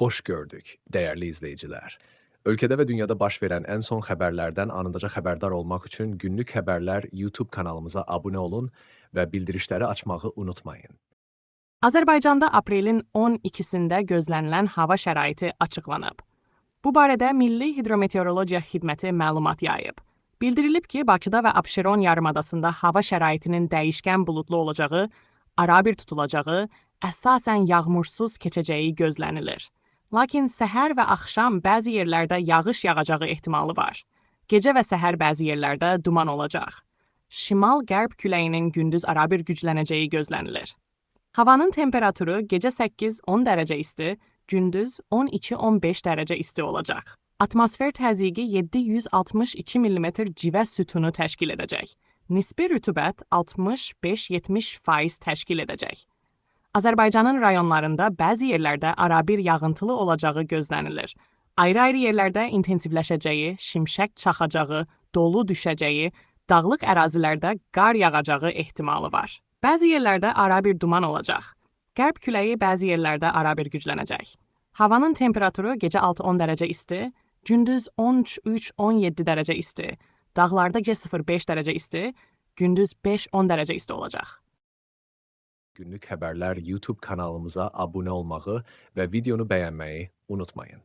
Hoş gördük, değerli izleyiciler. Ülkede ve dünyada baş verən ən son xəbərlərdən anındaca xəbərdar olmaq üçün Günlük Xəbərlər YouTube kanalımıza abunə olun və bildirişləri açmağı unutmayın. Azərbaycanda aprelin 12-sində gözlənilən hava şəraiti açıqlanıb. Bu barədə Milli Hidrometeorologiya Xidməti məlumat yayıb. Bildirilib ki, Bakıda və Abşeron yarımadasında hava şəraitinin dəyişkən buludlu olacağı, arabir tutulacağı, əsasən yağmursuz keçəcəyi gözlənilir. Lakin səhər və axşam bəzi yerlərdə yağış yağacağı ehtimalı var. Gecə və səhər bəzi yerlərdə duman olacaq. Şimal-qərb küləyinin gündüz arabir güclənəcəyi gözlənilir. Havanın temperaturu gecə 8-10 dərəcə isti, gündüz 12-15 dərəcə isti olacaq. Atmosfer təzyiqi 762 mm civə sütunu təşkil edəcək. Nisbi rütubət 65-70% təşkil edəcək. Azərbaycanın rayonlarında bəzi yerlərdə arabir yağıntılı olacağı gözlənilir. Ayrı-ayrı yerlərdə intensivləşəcəyi, şimşək çaxacağı, dolu düşəcəyi, dağlıq ərazilərdə qar yağacağı ehtimalı var. Bəzi yerlərdə arabir duman olacaq. Qərb küləyi bəzi yerlərdə arabir güclənəcək. Havanın temperaturu gecə 6-10 dərəcə isti, gündüz 13-17 dərəcə isti, dağlarda gecə 0-5 dərəcə isti, gündüz 5-10 dərəcə isti olacaq. Günlük Xəbərlər YouTube kanalımıza abunə olmağı və videonu bəyənməyi unutmayın.